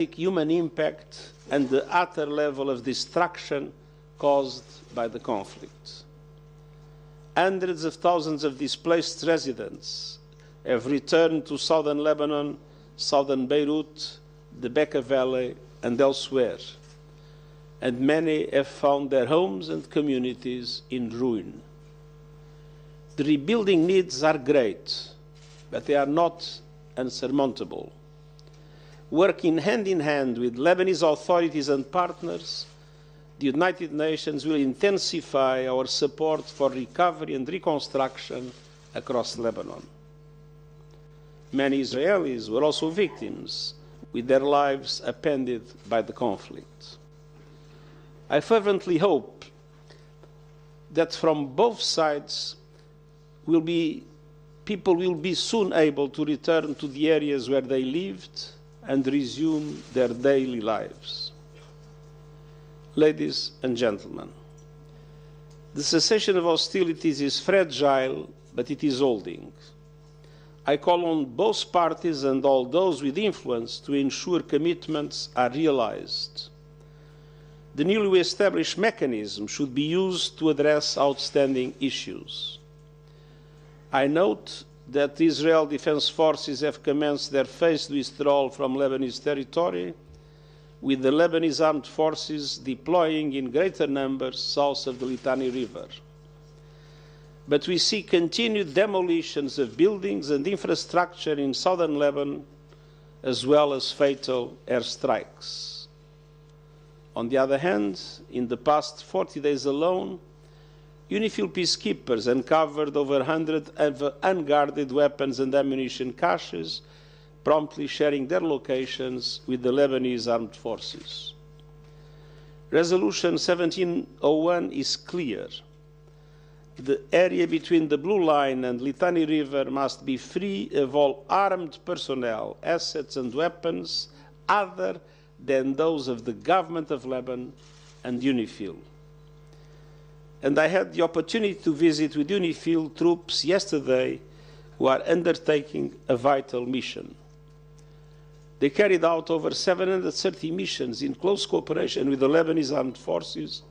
human impact and the utter level of destruction caused by the conflict. Hundreds of thousands of displaced residents have returned to southern Lebanon, southern Beirut, the Bekaa Valley, and elsewhere, and many have found their homes and communities in ruin. The rebuilding needs are great, but they are not unsurmountable. Working hand in hand with Lebanese authorities and partners, the United Nations will intensify our support for recovery and reconstruction across Lebanon. Many Israelis were also victims, with their lives upended by the conflict. I fervently hope that from both sides people will be soon able to return to the areas where they lived and resume their daily lives. Ladies and gentlemen, the cessation of hostilities is fragile, but it is holding. I call on both parties and all those with influence to ensure commitments are realized. The newly established mechanism should be used to address outstanding issues. I note that the Israel Defense Forces have commenced their phased withdrawal from Lebanese territory, with the Lebanese armed forces deploying in greater numbers south of the Litani River. But we see continued demolitions of buildings and infrastructure in southern Lebanon, as well as fatal airstrikes. On the other hand, in the past 40 days alone, UNIFIL peacekeepers uncovered over 100 unguarded weapons and ammunition caches, promptly sharing their locations with the Lebanese armed forces. Resolution 1701 is clear. The area between the Blue Line and Litani River must be free of all armed personnel, assets and weapons other than those of the government of Lebanon and UNIFIL. And I had the opportunity to visit with UNIFIL troops yesterday who are undertaking a vital mission. They carried out over 730 missions in close cooperation with the Lebanese armed forces,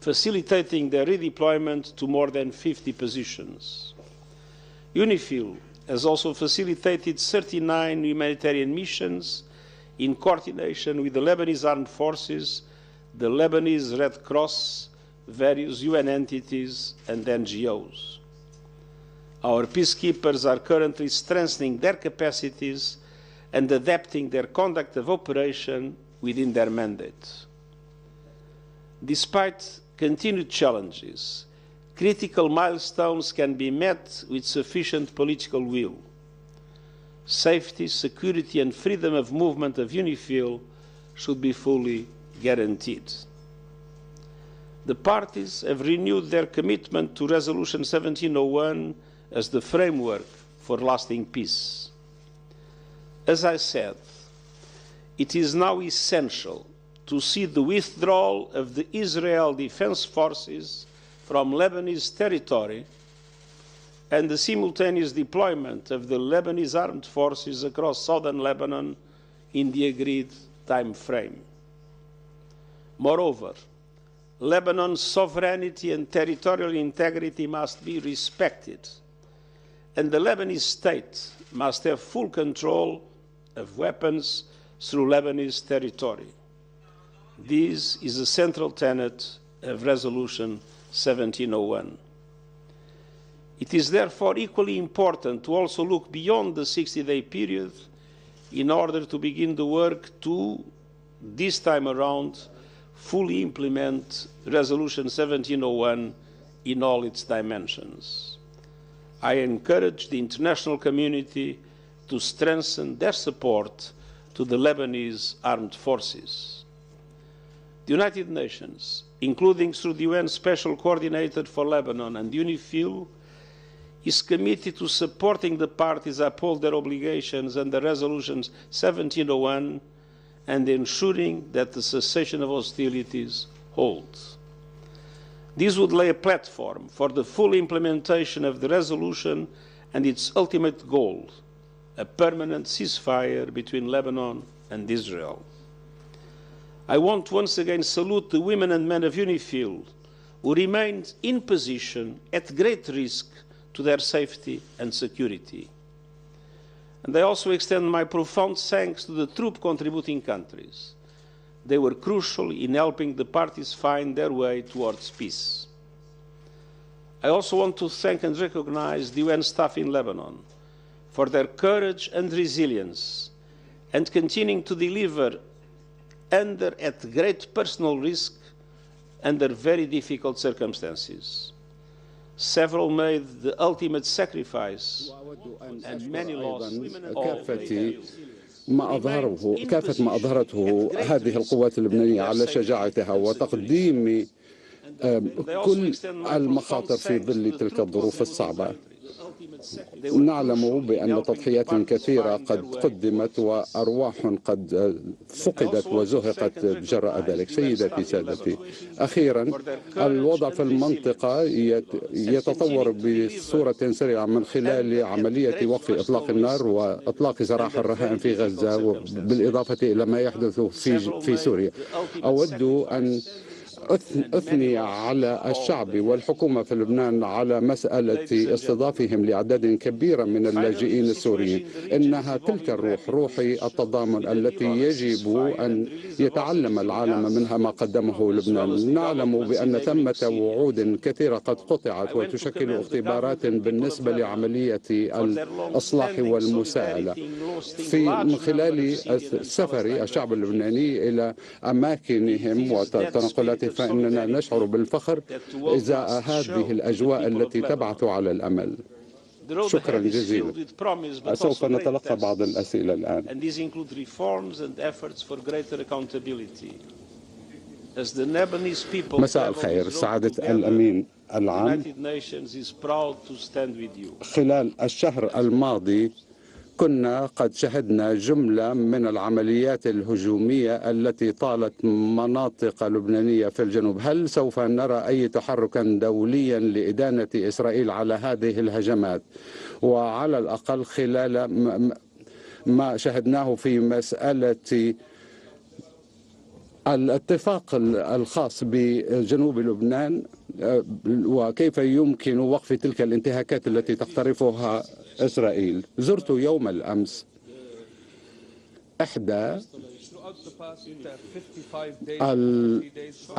facilitating their redeployment to more than 50 positions. UNIFIL has also facilitated 39 humanitarian missions in coordination with the Lebanese armed forces, the Lebanese Red Cross, various UN entities and NGOs. Our peacekeepers are currently strengthening their capacities and adapting their conduct of operation within their mandate. Despite continued challenges, critical milestones can be met with sufficient political will. Safety, security and freedom of movement of UNIFIL should be fully guaranteed. The parties have renewed their commitment to Resolution 1701 as the framework for lasting peace. As I said, it is now essential to see the withdrawal of the Israel Defense Forces from Lebanese territory and the simultaneous deployment of the Lebanese armed forces across southern Lebanon in the agreed time frame. Moreover, Lebanon's sovereignty and territorial integrity must be respected, and the Lebanese state must have full control of weapons through Lebanese territory. This is a central tenet of Resolution 1701. It is therefore equally important to also look beyond the 60-day period in order to begin the work to, this time around, fully implement Resolution 1701 in all its dimensions. I encourage the international community to strengthen their support to the Lebanese armed forces. The United Nations, including through the UN Special Coordinator for Lebanon and UNIFIL, is committed to supporting the parties uphold their obligations under Resolution 1701 and ensuring that the cessation of hostilities holds. This would lay a platform for the full implementation of the resolution and its ultimate goal, a permanent ceasefire between Lebanon and Israel. I want once again to salute the women and men of UNIFIL who remained in position at great risk to their safety and security. And I also extend my profound thanks to the troop contributing countries. They were crucial in helping the parties find their way towards peace. I also want to thank and recognize the UN staff in Lebanon for their courage and resilience and continuing to deliver at great personal risk under very difficult circumstances. Several made the ultimate sacrifice and many lost. كافة ما أظهرته هذه القوات اللبنانية على شجاعتها وتقديم كل المخاطر في ظل تلك الظروف الصعبة. نعلم بأن تضحيات كثيرة قد قدمت وأرواح قد فقدت وزهقت جراء ذلك. سيداتي سادتي، أخيرا الوضع في المنطقة يتطور بصورة سريعة من خلال عملية وقف إطلاق النار وإطلاق سراح الرهائن في غزة بالإضافة إلى ما يحدث في سوريا. أود أن أثني على الشعب والحكومة في لبنان على مسألة استضافهم لأعداد كبيرة من اللاجئين السوريين. إنها تلك الروح، روح التضامن التي يجب أن يتعلم العالم منها ما قدمه لبنان. نعلم بأن ثمة وعود كثيرة قد قطعت وتشكل اختبارات بالنسبة لعملية الإصلاح والمساءلة. من خلال سفر الشعب اللبناني إلى أماكنهم وتنقلاتهم فإننا نشعر بالفخر إزاء هذه الأجواء التي تبعث على الأمل. شكرا جزيلا. سوف نتلقى بعض الأسئلة الآن. مساء الخير سعادة الأمين العام. خلال الشهر الماضي كنا قد شهدنا جملة من العمليات الهجومية التي طالت مناطق لبنانية في الجنوب. هل سوف نرى أي تحرك دوليا لإدانة إسرائيل على هذه الهجمات؟ وعلى الأقل خلال ما شهدناه في مسألة الاتفاق الخاص بجنوب لبنان، وكيف يمكن وقف تلك الانتهاكات التي تقترفها إسرائيل. زرت يوم الأمس إحدى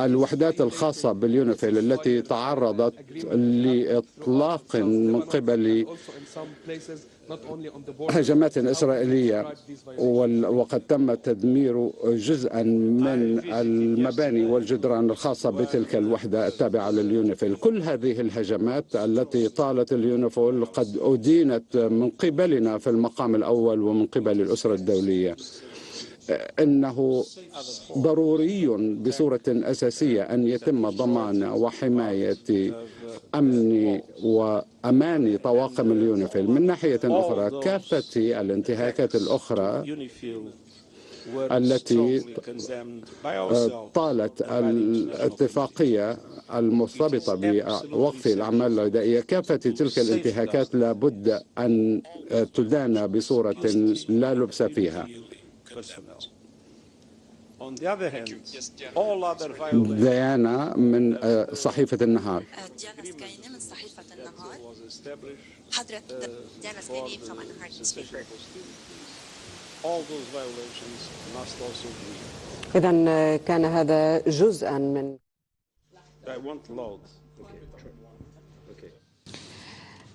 الوحدات الخاصة باليونيفيل التي تعرضت لإطلاق من قبل هجمات إسرائيلية، وقد تم تدمير جزءا من المباني والجدران الخاصة بتلك الوحدة التابعة لليونيفيل. كل هذه الهجمات التي طالت اليونيفيل قد أدينت من قبلنا في المقام الأول ومن قبل الأسرة الدولية. إنه ضروري بصورة أساسية أن يتم ضمان وحماية أمن وأمان طواقم اليونيفيل. من ناحية أخرى كافة الانتهاكات الأخرى التي طالت الاتفاقية المرتبطة بوقف الأعمال العدائية، كافة تلك الانتهاكات لابد أن تدان بصورة لا لبس فيها. ديانا من صحيفة النهار. من صحيفة النهار. حضرة ديانا سكيني from النهار newspaper. إذن كان هذا جزءا من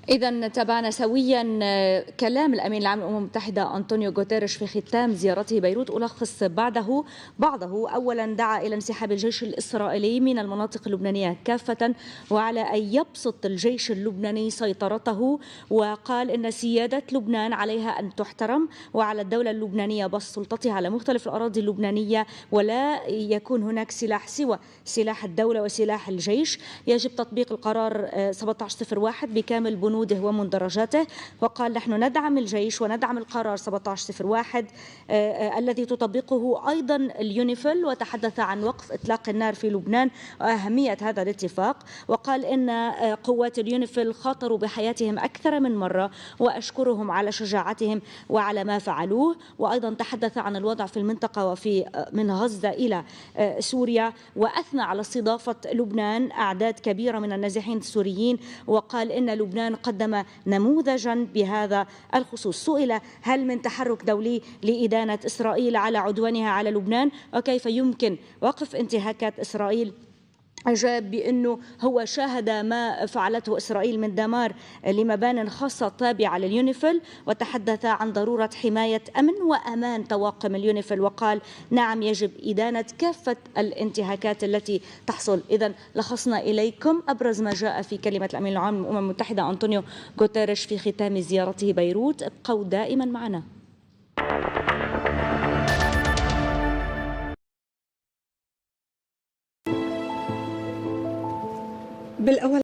إذا تابعنا سويا كلام الأمين العام للأمم المتحدة أنطونيو غوتيريش في ختام زيارته بيروت. ألخص بعضه. أولا دعا إلى انسحاب الجيش الإسرائيلي من المناطق اللبنانية كافة، وعلى أن يبسط الجيش اللبناني سيطرته، وقال إن سيادة لبنان عليها أن تحترم، وعلى الدولة اللبنانية بسط سلطتها على مختلف الأراضي اللبنانية، ولا يكون هناك سلاح سوى سلاح الدولة وسلاح الجيش. يجب تطبيق القرار 1701 بكامل بنود جنوده ومندرجاته، وقال نحن ندعم الجيش وندعم القرار 1701 الذي تطبقه أيضا اليونيفيل، وتحدث عن وقف إطلاق النار في لبنان وأهمية هذا الاتفاق، وقال إن قوات اليونيفيل خاطروا بحياتهم أكثر من مرة وأشكرهم على شجاعتهم وعلى ما فعلوه. وأيضا تحدث عن الوضع في المنطقة وفي من غزة إلى سوريا، وأثنى على استضافة لبنان أعداد كبيرة من النازحين السوريين، وقال إن لبنان قدم نموذجا بهذا الخصوص. سئل هل من تحرك دولي لإدانة إسرائيل على عدوانها على لبنان وكيف يمكن وقف انتهاكات إسرائيل، أجاب بأنه هو شاهد ما فعلته إسرائيل من دمار لمبان خاصة تابعة لليونيفيل، وتحدث عن ضرورة حماية أمن وأمان طواقم اليونيفيل، وقال نعم يجب إدانة كافة الانتهاكات التي تحصل. إذن لخصنا إليكم أبرز ما جاء في كلمة الأمين العام للأمم المتحدة أنطونيو غوتيريش في ختام زيارته بيروت. ابقوا دائما معنا. بالأول